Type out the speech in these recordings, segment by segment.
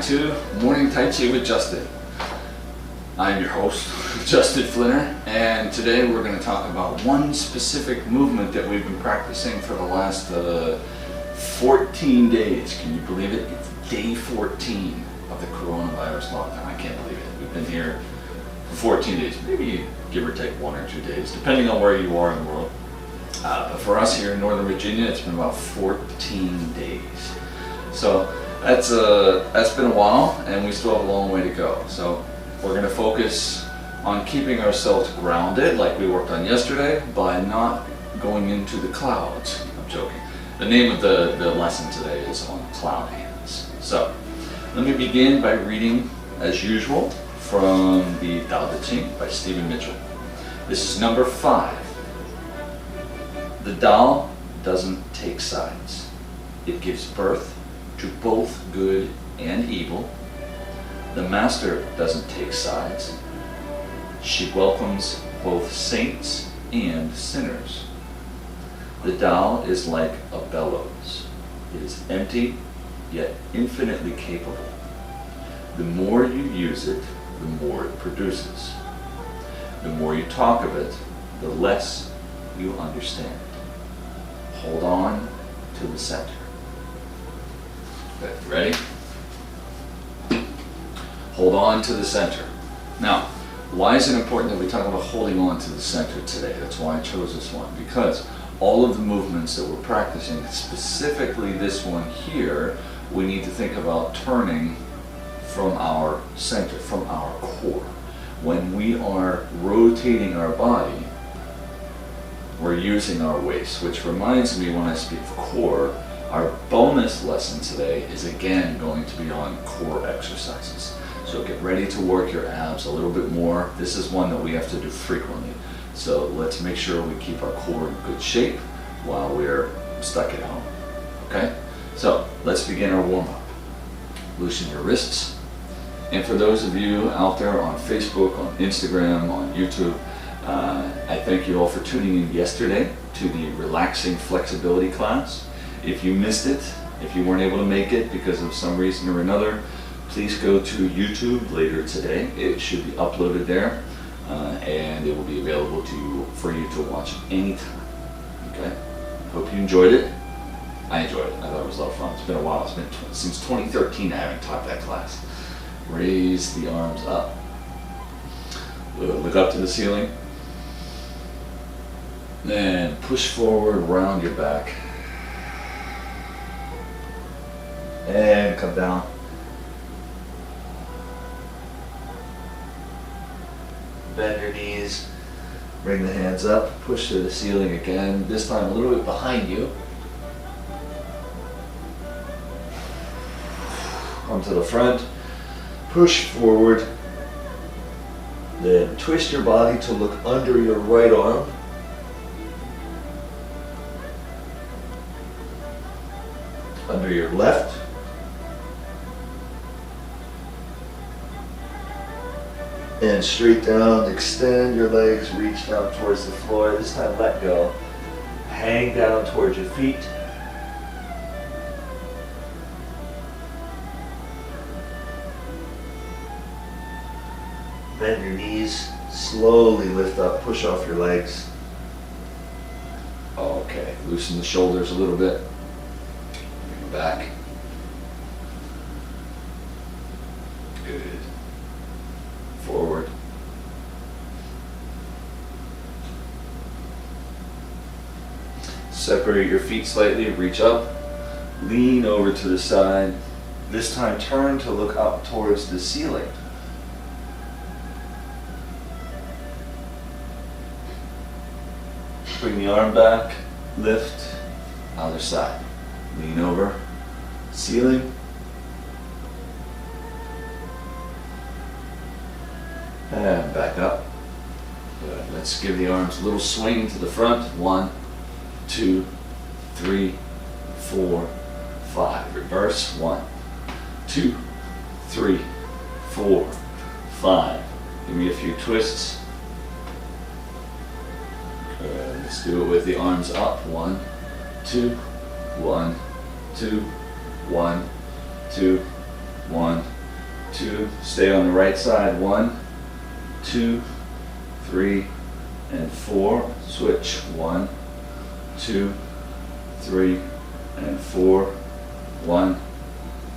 to Morning Tai Chi with Justin. I'm your host, Justin Flinner, and today we're going to talk about one specific movement that we've been practicing for the last 14 days. Can you believe it? It's day 14 of the coronavirus lockdown. I can't believe it. We've been here for 14 days, maybe give or take 1 or 2 days, depending on where you are in the world. But for us here in Northern Virginia, it's been about 14 days. So that's been a while, and we still have a long way to go. So we're going to focus on keeping ourselves grounded, like we worked on yesterday, by not going into the clouds. I'm joking. The name of the lesson today is on cloud hands. So let me begin by reading, as usual, from the Tao Te Ching by Stephen Mitchell. This is number 5. The Tao doesn't take sides. It gives birth to both good and evil. The Master doesn't take sides. She welcomes both saints and sinners. The Tao is like a bellows. It is empty, yet infinitely capable. The more you use it, the more it produces. The more you talk of it, the less you understand. Hold on to the center. Okay, ready? Hold on to the center. Now, why is it important that we talk about holding on to the center today? That's why I chose this one. Because all of the movements that we're practicing, specifically this one here, we need to think about turning from our center, from our core. When we are rotating our body, we're using our waist, which reminds me when I speak of core, our bonus lesson today is again going to be on core exercises. So get ready to work your abs a little bit more. This is one that we have to do frequently. So let's make sure we keep our core in good shape while we're stuck at home. Okay? So let's begin our warm-up. Loosen your wrists. And for those of you out there on Facebook, on Instagram, on YouTube, I thank you all for tuning in yesterday to the relaxing flexibility class. If you missed it, if you weren't able to make it because of some reason or another, please go to YouTube later today. It should be uploaded there, and it will be available to you for you to watch anytime. Okay? Hope you enjoyed it. I enjoyed it. I thought it was a lot of fun. It's been a while. It's been since 2013 I haven't taught that class. Raise the arms up. Look up to the ceiling. Then push forward, round your back. And come down. Bend your knees. Bring the hands up. Push to the ceiling again. This time a little bit behind you. Come to the front. Push forward. Then twist your body to look under your right arm. Under your left. And straight down, extend your legs, reach down towards the floor. This time let go. Hang down towards your feet. Bend your knees, slowly lift up, push off your legs. Okay, loosen the shoulders a little bit. Bring them back. Good. Forward. Separate your feet slightly, reach up, lean over to the side. This time turn to look up towards the ceiling. Bring the arm back, lift, other side. Lean over, ceiling. And back up. Good. Let's give the arms a little swing to the front. 1, 2, 3, 4, 5. Reverse. 1, 2, 3, 4, 5. Give me a few twists. Good. Let's do it with the arms up. 1, 2, 1, 2, 1, 2, 1, 2, stay on the right side, 1, 2, 3, and 4, switch, 1, 2, 3, and 4, 1,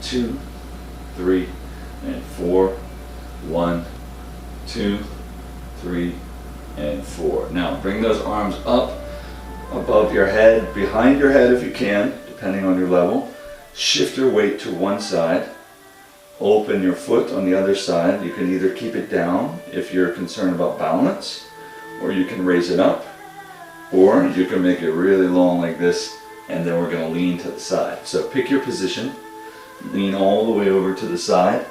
2, 3, and 4, 1, 2, 3, and 4. Now bring those arms up above your head, behind your head if you can, depending on your level. Shift your weight to one side. Open your foot on the other side. You can either keep it down if you're concerned about balance, or you can raise it up, or you can make it really long like this, and then we're going to lean to the side. So pick your position, lean all the way over to the side,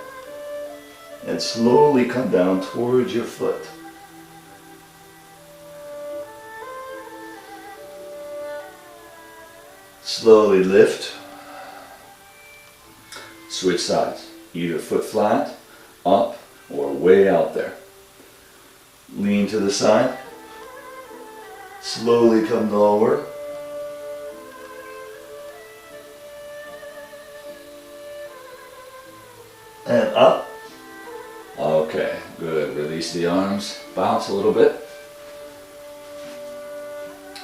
and slowly come down towards your foot. Slowly lift, switch sides, either foot flat, up, or way out there. Lean to the side, slowly come lower, and up. Okay, good. Release the arms, bounce a little bit.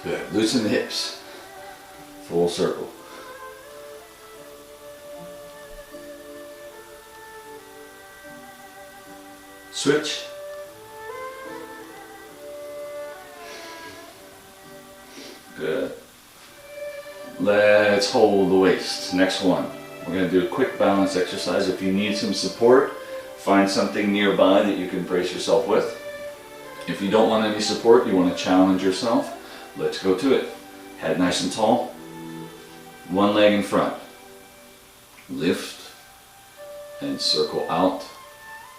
Good. Loosen the hips. Full circle. Switch. Good. Let's hold the waist. Next one. We're going to do a quick balance exercise. If you need some support, find something nearby that you can brace yourself with. If you don't want any support, you want to challenge yourself, let's go to it. Head nice and tall. One leg in front. Lift and circle out,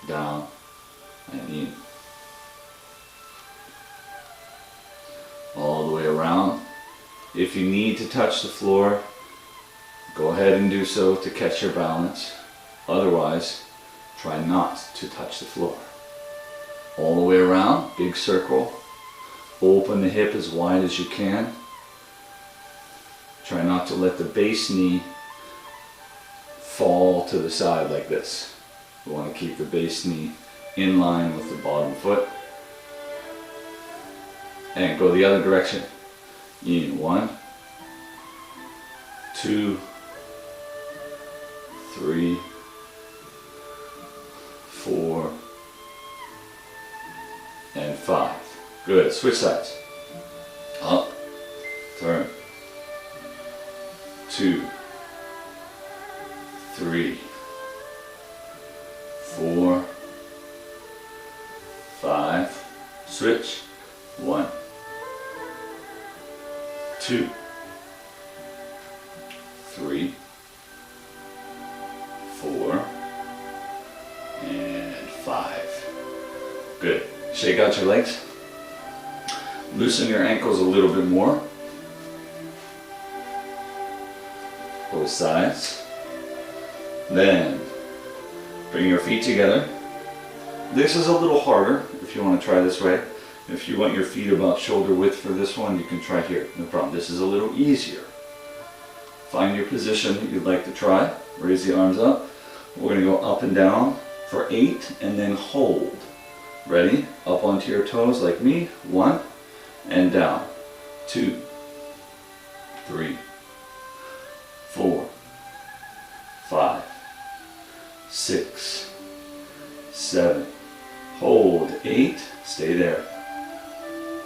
down, and in. All the way around. If you need to touch the floor, go ahead and do so to catch your balance. Otherwise, try not to touch the floor. All the way around, big circle. Open the hip as wide as you can. Try not to let the base knee fall to the side like this. We want to keep the base knee in line with the bottom foot. And go the other direction. In 1, 2, 3, 4, and 5. Good. Switch sides. Up, turn. 2, 3, 4, 5. Switch. 1, 2, 3, 4, and 5. Good. Shake out your legs. Loosen your ankles a little bit more. Both sides. Then bring your feet together. This is a little harder if you want to try this way. If you want your feet about shoulder width for this one, you can try here. No problem. This is a little easier. Find your position that you'd like to try. Raise the arms up. We're going to go up and down for 8 and then hold. Ready? Up onto your toes like me. 1 and down. 2, 3, 4, 5, 6, 7. Hold. 8. Stay there.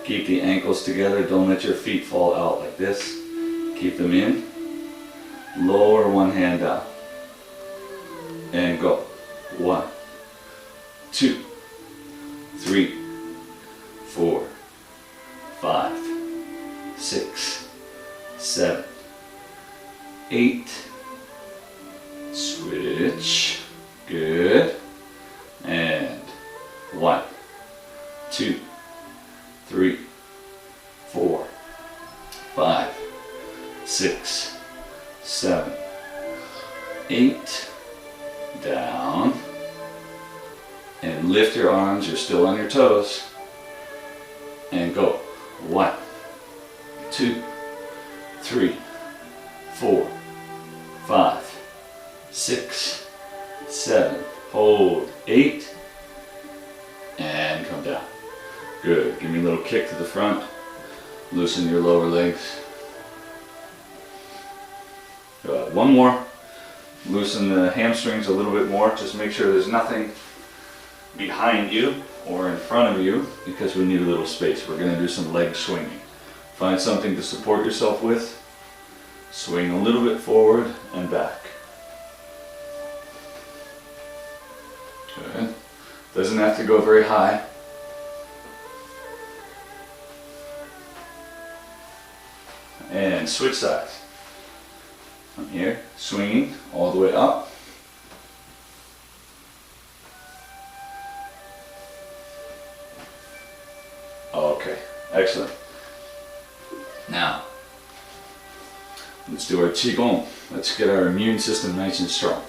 Keep the ankles together. Don't let your feet fall out like this. Keep them in. Lower one hand down. And go. 1, 2, 3, 4, 5, 6, 7, 8. Switch. Good. And 1, 2, 3, 4, 5, 6, 7, 8. Down. And lift your arms. You're still on your toes. And go. 1, 2, 3, 4, 5, 6, 7. Hold. Good. Give me a little kick to the front. Loosen your lower legs. Good. One more. Loosen the hamstrings a little bit more. Just make sure there's nothing behind you or in front of you because we need a little space. We're going to do some leg swinging. Find something to support yourself with. Swing a little bit forward and back. Good. Doesn't have to go very high. And switch sides. From here, swinging all the way up. Okay, excellent. Now, let's do our Qigong. Let's get our immune system nice and strong.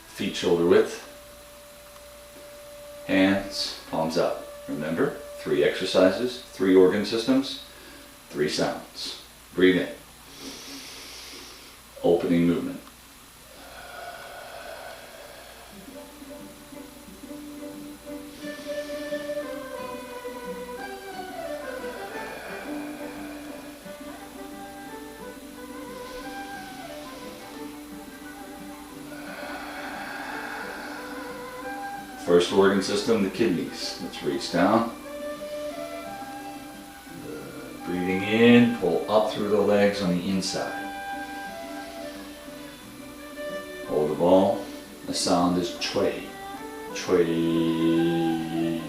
Feet shoulder width. Hands, palms out. Remember, 3 exercises, 3 organ systems, 3 sounds. Breathe in. Opening movement. First organ system, the kidneys. Let's reach down. Breathing in, pull up through the legs on the inside. Hold the ball. The sound is chui. Chui.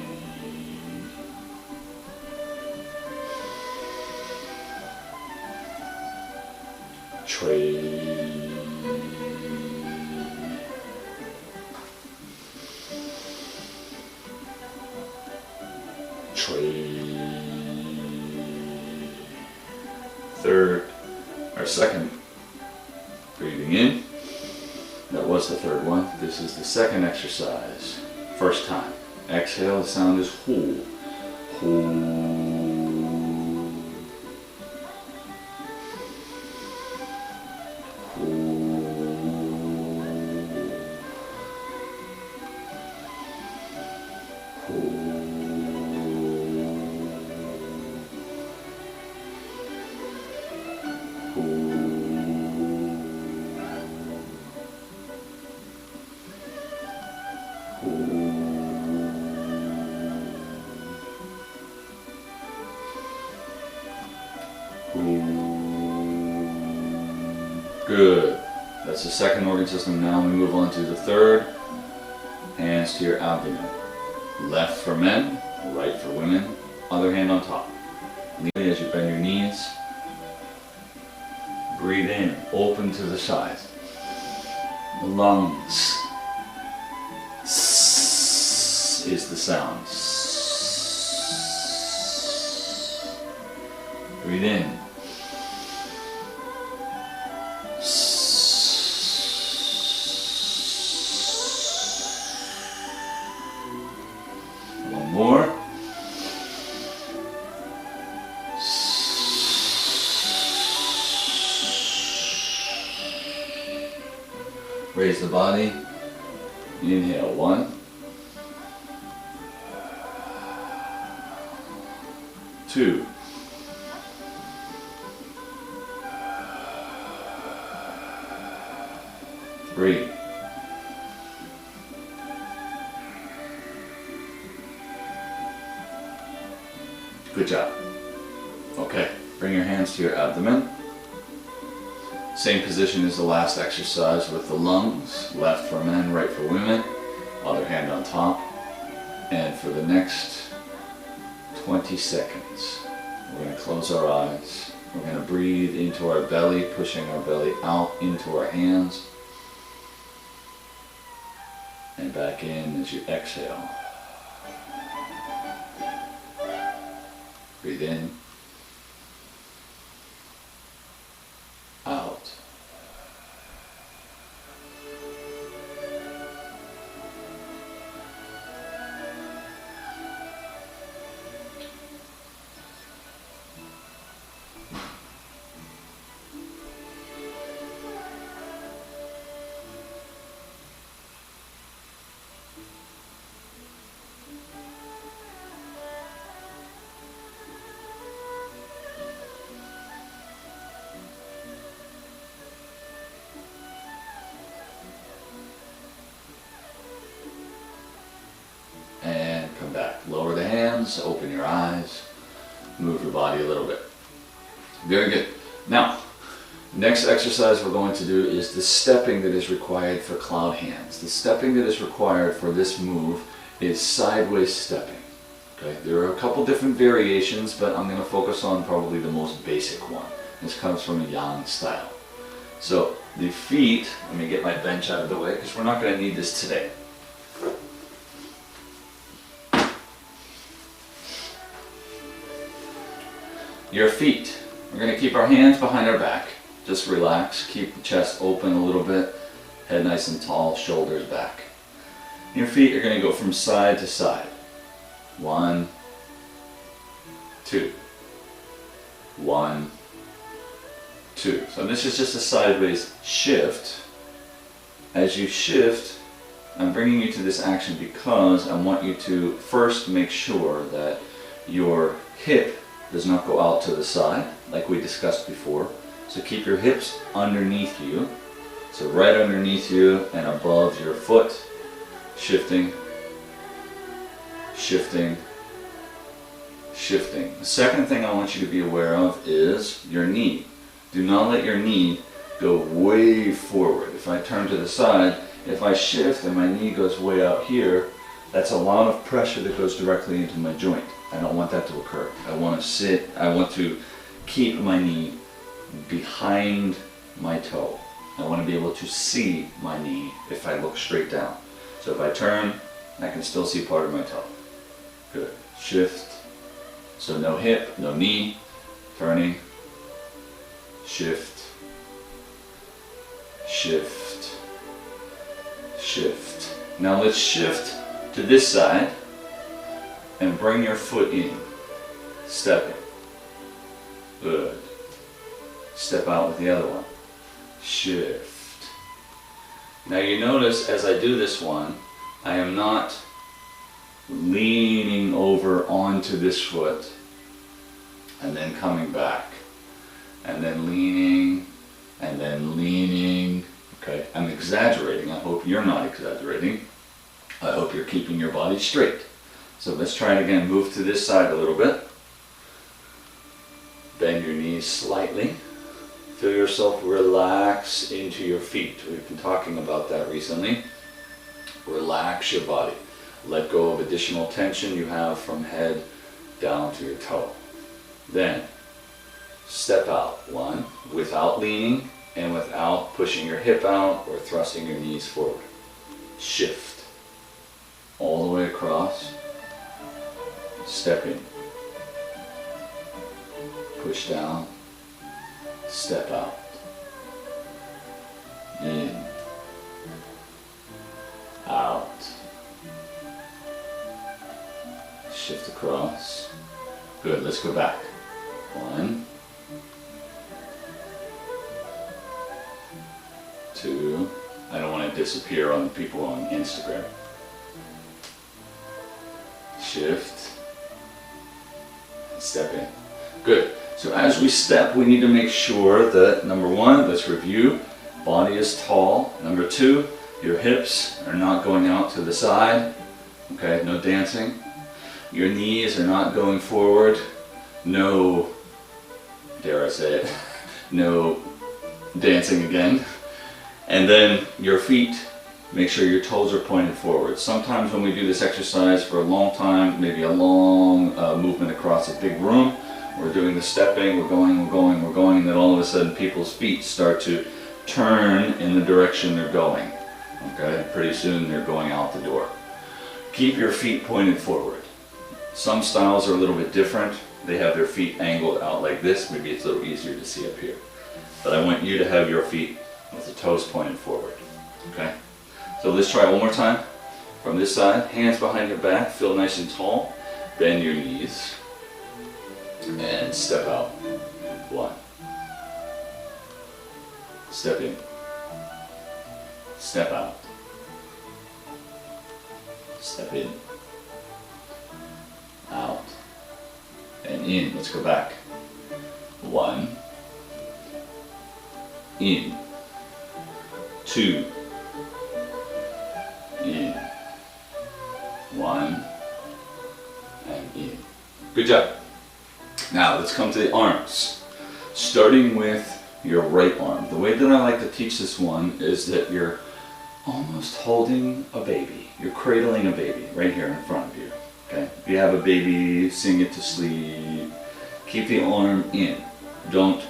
Chui. Second, breathing in. That was the third one. This is the second exercise. First time. Exhale, the sound is hu. Hu. Good. That's the second organ system. Now we move on to the third. Hands to your abdomen. Left for men, right for women. Other hand on top. As you bend your knees. Breathe in, open to the sides. The lungs. S is the sound. S. Breathe in. One more. Raise the body. Inhale, 1, 2, 3, 4. Good job. Okay, bring your hands to your abdomen. Same position as the last exercise with the lungs. Left for men, right for women. Other hand on top. And for the next 20 seconds, we're going to close our eyes. We're going to breathe into our belly, pushing our belly out into our hands. And back in as you exhale. Breathe in. Out. back. Lower the hands, open your eyes, move your body a little bit. Very good. Now, next exercise we're going to do is the stepping that is required for cloud hands. The stepping that is required for this move is sideways stepping. Okay, there are a couple different variations, but I'm going to focus on probably the most basic one. This comes from a yang style. So the feet, let me get my bench out of the way because we're not going to need this today. Your feet, we're going to keep our hands behind our back. Just relax, keep the chest open a little bit, head nice and tall, shoulders back. Your feet are going to go from side to side. 1, 2, 1, 2. So this is just a sideways shift. As you shift, I'm bringing you to this action because I want you to first make sure that your hip does not go out to the side like we discussed before. So keep your hips underneath you. So right underneath you and above your foot. Shifting, shifting, shifting. The second thing I want you to be aware of is your knee. Do not let your knee go way forward. If I turn to the side, if I shift and my knee goes way out here, that's a lot of pressure that goes directly into my joint. I don't want that to occur. I want to keep my knee behind my toe. I want to be able to see my knee if I look straight down. So if I turn, I can still see part of my toe. Good. Shift. So no hip, no knee. Turning. Shift. Shift. Shift. Now let's shift to this side and bring your foot in. Stepping. Good. Step out with the other one. Shift. Now you notice as I do this one, I am not leaning over onto this foot and then coming back and then leaning and then leaning. Okay, I'm exaggerating. I hope you're not exaggerating. I hope you're keeping your body straight. So let's try it again. Move to this side a little bit. Bend your knees slightly. Feel yourself relax into your feet. We've been talking about that recently. Relax your body. Let go of additional tension you have from head down to your toe. Then step out. 1, without leaning and without pushing your hip out or thrusting your knees forward. Shift. All the way across. Step in. Push down. Step out. In. Out. Shift across. Good, let's go back. 1, 2. I don't want to disappear on the people on Instagram. Shift. Step in. Good. So as we step, we need to make sure that, number 1, let's review, body is tall. Number 2, your hips are not going out to the side. Okay, no dancing. Your knees are not going forward. No, dare I say it, no dancing again. And then your feet, make sure your toes are pointed forward. Sometimes when we do this exercise for a long time, maybe a long movement across a big room, we're doing the stepping, we're going, and then all of a sudden people's feet start to turn in the direction they're going. Okay, pretty soon they're going out the door. Keep your feet pointed forward. Some styles are a little bit different. They have their feet angled out like this. Maybe it's a little easier to see up here. But I want you to have your feet with the toes pointed forward. Okay? So let's try one more time. From this side, hands behind your back, feel nice and tall. Bend your knees. And step out. 1. Step in. Step out. Step in. Out. And in. Let's go back. 1. In. 2. In. 1. Good job. Now let's come to the arms. Starting with your right arm. The way that I like to teach this one is that you're almost holding a baby. You're cradling a baby right here in front of you. Okay? If you have a baby, sing it to sleep. Keep the arm in. Don't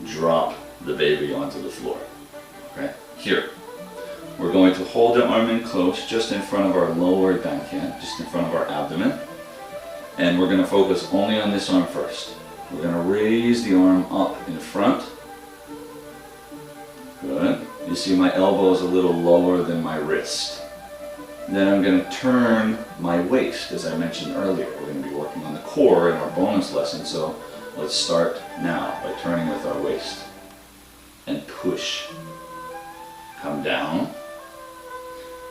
drop the baby onto the floor. Okay? Here. We're going to hold the arm in close, just in front of our lower dantian, just in front of our abdomen. And we're going to focus only on this arm first. We're going to raise the arm up in front. Good. You see my elbow is a little lower than my wrist. Then I'm going to turn my waist, as I mentioned earlier. We're going to be working on the core in our bonus lesson, so let's start now by turning with our waist. And push. Come down.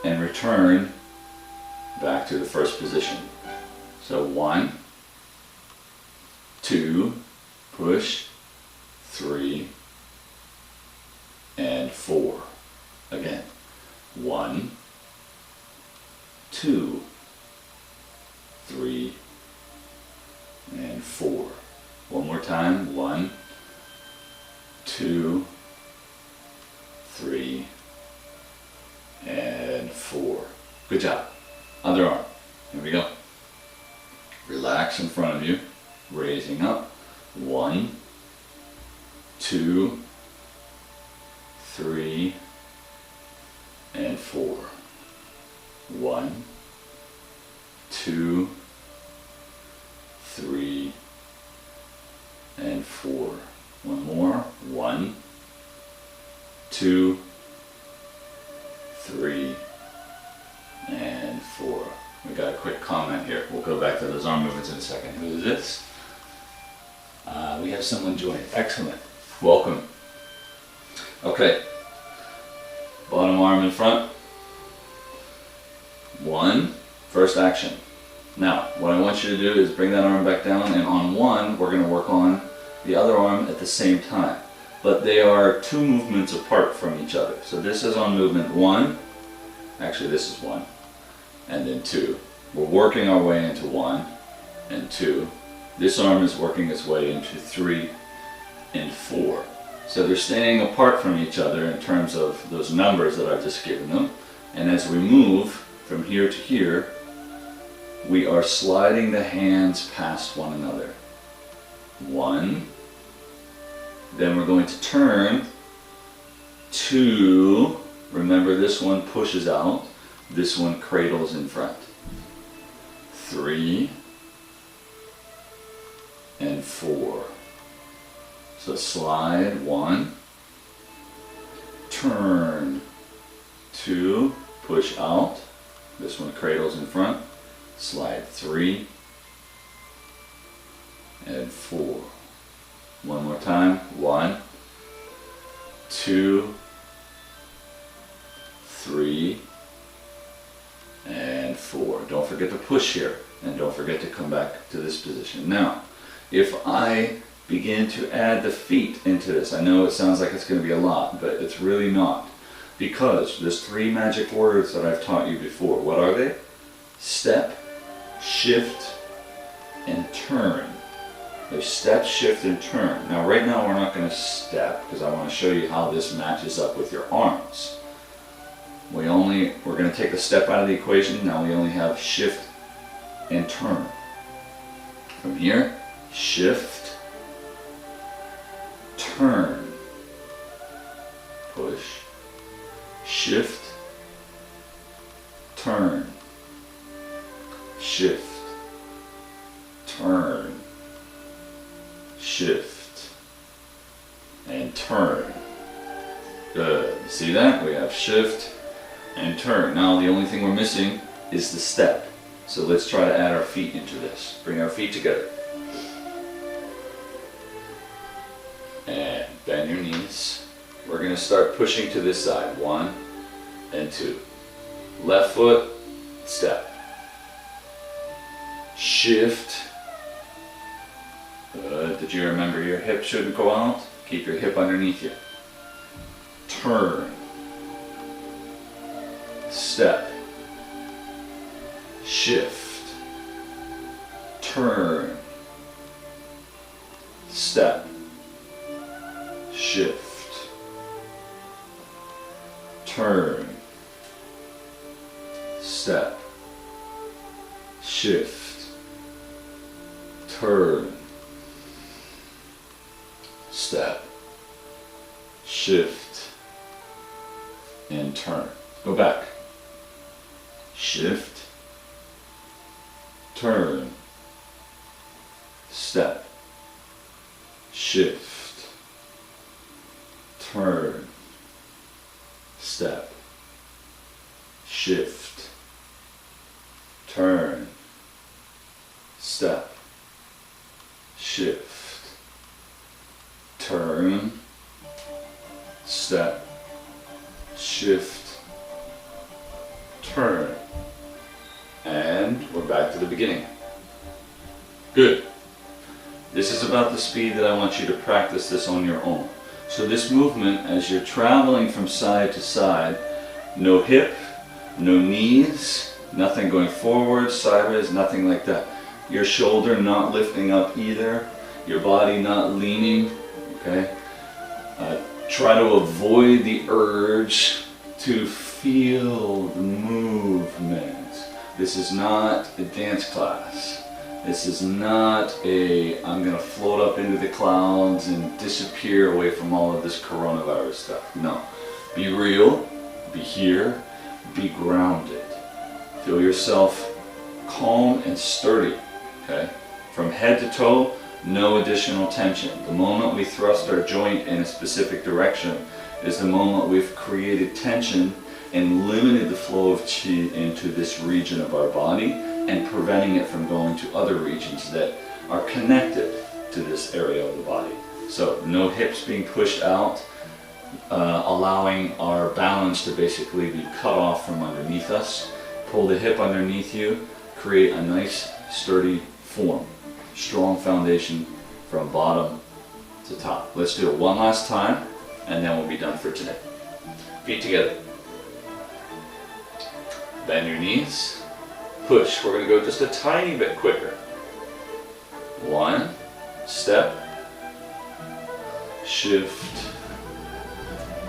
And return back to the first position. So 1, 2, push, 3, and 4. Again. 1, 2, 3, and 4. One more time. 1, 2, 3, and 4. Good job. Other arm. Here we go. Relax in front of you. Raising up. 1, 2, 3, and 4. 1, 2, 3, and 4. One more. 1, 2, 3, and 4. We got a quick comment here. We'll go back to those arm movements in a second. Who is this? We have someone join. Excellent. Welcome. Okay. Bottom arm in front. 1. First action. Now, what I want you to do is bring that arm back down, and on 1, we're going to work on the other arm at the same time. But they are 2 movements apart from each other. So this is on movement 1. Actually, this is 1. And then 2. We're working our way into 1 and 2. This arm is working its way into 3 and 4. So they're staying apart from each other in terms of those numbers that I've just given them. And as we move from here to here, we are sliding the hands past one another. 1. Then we're going to turn. 2. Remember, this one pushes out. This one cradles in front. 3 and 4. So slide. 1. Turn. 2. Push out. This one cradles in front. Slide. 3 and 4. One more time. 1, 2, 3, and 4. Don't forget to push here, and don't forget to come back to this position. Now, if I begin to add the feet into this, I know it sounds like it's going to be a lot, but it's really not. Because there's 3 magic words that I've taught you before. What are they? Step, shift, and turn. There's step, shift, and turn. Now right now we're not going to step because I want to show you how this matches up with your arms. We're going to take the step out of the equation. Now we only have shift and turn. From here, shift, turn, push, shift, turn, shift, turn, shift, and turn. Good. See that? We have shift and turn. Now the only thing we're missing is the step. So let's try to add our feet into this. Bring our feet together. And bend your knees. We're going to start pushing to this side. 1 and 2. Left foot, step. Shift. Good. Did you remember your hip shouldn't go out? Keep your hip underneath you. Turn. Step. Shift. Turn. step, shift, turn, step, shift, turn, step, shift, and turn. Go back. Shift, turn, step, shift, turn, step, shift, turn, step, shift, turn, step, shift, turn. And we're back to the beginning. Good. This is about the speed that I want you to practice this on your own. So this movement, as you're traveling from side to side, no hip, no knees, nothing going forward, sideways, nothing like that. Your shoulder not lifting up either, your body not leaning, okay? Try to avoid the urge to feel the movement. This is not a dance class. This is not a, I'm going to float up into the clouds and disappear away from all of this coronavirus stuff. No. Be real, be here, be grounded. Feel yourself calm and sturdy, okay? From head to toe, no additional tension. The moment we thrust our joint in a specific direction is the moment we've created tension and limited the flow of qi into this region of our body and preventing it from going to other regions that are connected to this area of the body. So no hips being pushed out, allowing our balance to basically be cut off from underneath us. Pull the hip underneath you, create a nice sturdy form. Strong foundation from bottom to top. Let's do it one last time and then we'll be done for today. Feet together. Bend your knees. Push. We're going to go just a tiny bit quicker. One, step, shift,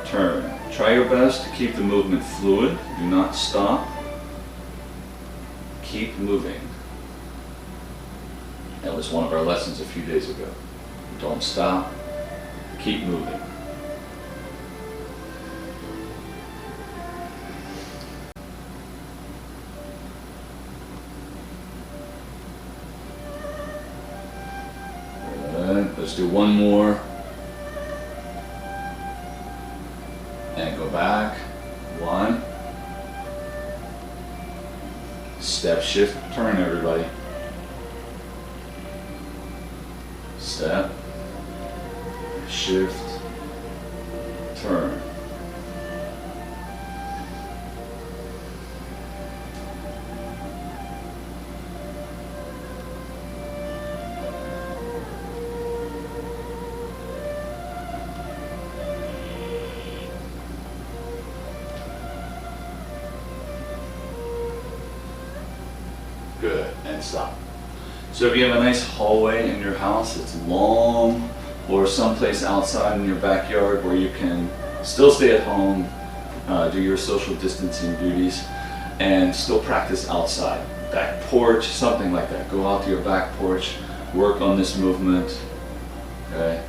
turn. Try your best to keep the movement fluid. Do not stop. Keep moving. That was one of our lessons a few days ago. Don't stop. Keep moving. Good. Let's do one more. And go back. One. Step, shift, turn, everybody. Step, shift, turn. Good, and stop. So if you have a nice hallway in your house, it's long, or someplace outside in your backyard where you can still stay at home, do your social distancing duties, and still practice outside. Back porch, something like that. Go out to your back porch, work on this movement, okay?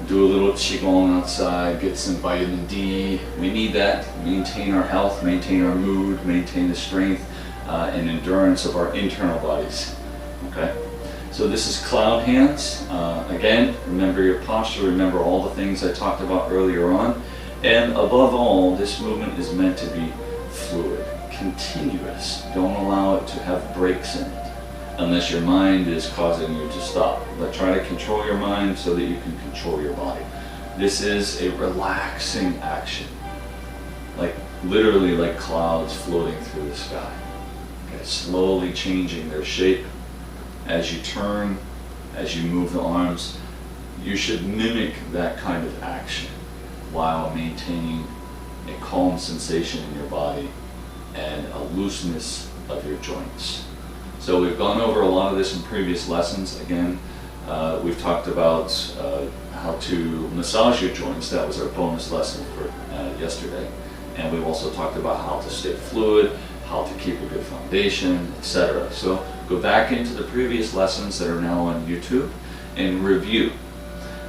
Do a little Qigong outside, get some vitamin D. We need that. Maintain our health, maintain our mood, maintain the strength and endurance of our internal bodies. Okay, so this is cloud hands. Again, remember your posture, remember all the things I talked about earlier on. And above all, this movement is meant to be fluid, continuous. Don't allow it to have breaks in it, unless your mind is causing you to stop. But try to control your mind so that you can control your body. This is a relaxing action, like literally like clouds floating through the sky. Okay, slowly changing their shape. As you turn, as you move the arms, you should mimic that kind of action while maintaining a calm sensation in your body and a looseness of your joints. So we've gone over a lot of this in previous lessons. Again, We've talked about how to massage your joints. That was our bonus lesson for yesterday. And we've also talked about how to stay fluid, how to keep a good foundation, etc. So go back into the previous lessons that are now on YouTube and review.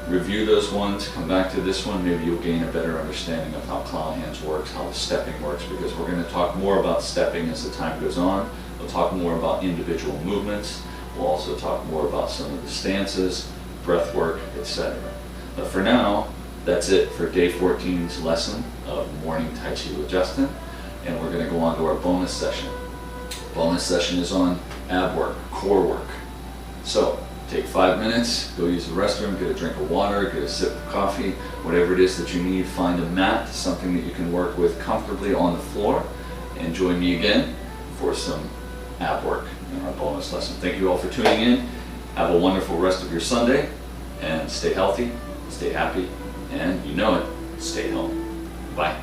Review those ones, come back to this one, maybe you'll gain a better understanding of how claw hands works, how the stepping works, because we're going to talk more about stepping as the time goes on. We'll talk more about individual movements. We'll also talk more about some of the stances, breath work, etc. But for now, that's it for day 14's lesson of morning Tai Chi with Justin, and we're going to go on to our bonus session. Bonus session is on ab work, core work. So take 5 minutes, go use the restroom, get a drink of water, get a sip of coffee, whatever it is that you need. Find a mat, something that you can work with comfortably on the floor, and join me again for some ab work in our bonus lesson. Thank you all for tuning in. Have a wonderful rest of your Sunday, and stay healthy, stay happy, and you know it, stay home. Bye.